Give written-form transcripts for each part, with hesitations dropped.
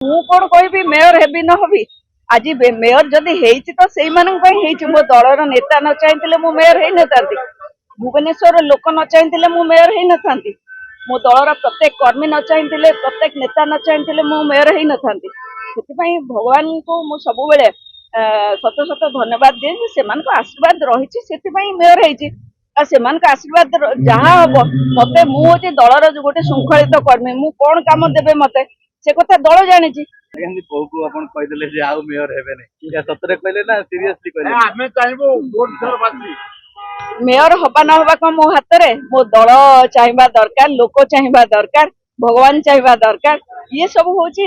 ମୁଁ କଣ କହିବି ମେୟର ହେବି ନ ହେବି ଆଜି ମେୟର ଯଦି ହେଇଛି ତ ସେଇମାନଙ୍କ ପାଇଁ ହେଇଛି। ମୋ ଦଳର ନେତା ନ ଚାହିଁଥିଲେ ମୁଁ ମେୟର ହେଇନଥାନ୍ତି। ଭୁବନେଶ୍ୱରର ଲୋକ ନ ଚାହିଁଥିଲେ ମୁଁ ମେୟର ହେଇନଥାନ୍ତି। ମୋ ଦଳର ପ୍ରତ୍ୟେକ କର୍ମୀ ନ ଚାହିଁଥିଲେ, ପ୍ରତ୍ୟେକ ନେତା ନ ଚାହିଁଥିଲେ ମୁଁ ମେୟର ହେଇନଥାନ୍ତି। ସେଥିପାଇଁ ଭଗବାନଙ୍କୁ ମୁଁ ସବୁବେଳେ ସତ ସତ ଧନ୍ୟବାଦ ଦିଏ ଯେ ସେମାନଙ୍କ ଆଶୀର୍ବାଦ ରହିଛି, ସେଥିପାଇଁ ମେୟର ହେଇଛି। ଆଉ ସେମାନଙ୍କ ଆଶୀର୍ବାଦ ଯାହା ହବ, ମତେ ମୁଁ ହଉଛି ଦଳର ଗୋଟେ ଶୃଙ୍ଖଳିତ କର୍ମୀ। ମୁଁ କଣ କାମ ଦେବେ ମତେ ସେ କଥା ଦଳ ଜାଣିଛି। ବୋଉକୁ ଆପଣ କହିଦେଲେ ଯେ ଆଉ ମେୟର ହେବେନି, ସତରେ କହିଲେ ନା ସିରିୟସଲି କହିଲେ? ଆମେ ଚାହିଁବୁ ଭୋଟ ଥର ମେୟର ହବା ନ ହବା କଣ ମୋ ହାତରେ? ମୋ ଦଳ ଚାହିଁବା ଦରକାର, ଲୋକ ଚାହିଁବା ଦରକାର, ଭଗବାନ ଚାହିଁବା ଦରକାର। ଇଏ ସବୁ ହଉଛି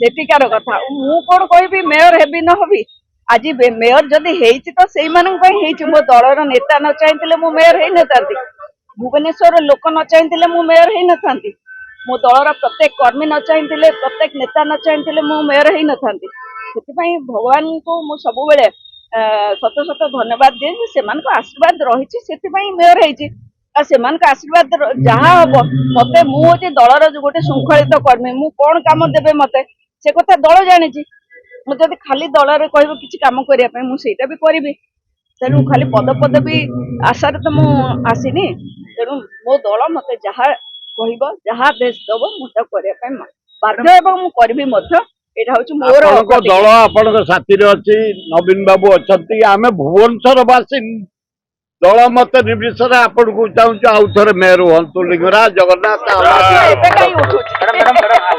ସେଠିକାର କଥା। ମୁଁ କଣ କହିବି ମେୟର ହେବି ନ ହେବି ଆଜି ମେୟର ଯଦି ହେଇଛି ତ ସେଇମାନଙ୍କ ପାଇଁ ହେଇଛି। ମୋ ଦଳର ନେତା ନ ଚାହିଁଥିଲେ ମୁଁ ମେୟର ହେଇନଥାନ୍ତି। ଭୁବନେଶ୍ୱରର ଲୋକ ନ ଚାହିଁଥିଲେ ମୁଁ ମେୟର ହେଇନଥାନ୍ତି। ମୋ ଦଳର ପ୍ରତ୍ୟେକ କର୍ମୀ ନ ଚାହିଁଥିଲେ, ପ୍ରତ୍ୟେକ ନେତା ନ ଚାହିଁଥିଲେ ମୁଁ ମେୟର ହେଇନଥାନ୍ତି। ସେଥିପାଇଁ ଭଗବାନଙ୍କୁ ମୁଁ ସବୁବେଳେ ସତ ସତ ଧନ୍ୟବାଦ ଦିଏ ଯେ ସେମାନଙ୍କ ଆଶୀର୍ବାଦ ରହିଛି, ସେଥିପାଇଁ ମେୟର ହେଇଛି। ଆଉ ସେମାନଙ୍କ ଆଶୀର୍ବାଦ ଯାହା ହବ, ମତେ ମୁଁ ହଉଛି ଦଳର ଗୋଟେ ଶୃଙ୍ଖଳିତ କର୍ମୀ। ମୁଁ କଣ କାମ ଦେବେ ମତେ ସେ କଥା ଦଳ ଜାଣିଛି। ମୁଁ ଯଦି ଖାଲି ଦଳରେ କହିବ କିଛି କାମ କରିବା ପାଇଁ ମୁଁ ସେଇଟା ବି କରିବି। ତେଣୁ ଖାଲି ପଦପଦବୀ ଆଶାରେ ତ ମୁଁ ଆସିନି। ତେଣୁ ମୋ ଦଳ ମତେ ଯାହା କହିବ, ଯାହା ଆଦେଶ ଦବ ମୁଁ ତାକୁ କରିବା ପାଇଁ ବାଧ୍ୟ ଏବଂ ମୁଁ କରିବି ମଧ୍ୟ। ଏଇଟା ହଉଛି ମୋର ଦଳ ଆପଣଙ୍କ ସାଥିରେ ଅଛି, ନବୀନ ବାବୁ ଅଛନ୍ତି, ଆମେ ଭୁବନେଶ୍ୱର ବାସୀ ଦଳ ମତ ନିର୍ବିଶେଷରେ ଆପଣଙ୍କୁ ଚାହୁଁଛୁ ଆଉ ଥରେ ମେୟର ହୁଅନ୍ତୁ। ଲିଙ୍ଗରାଜ ଜଗନ୍ନାଥ ଏବେ କାହିଁ ଉଠୁଛି?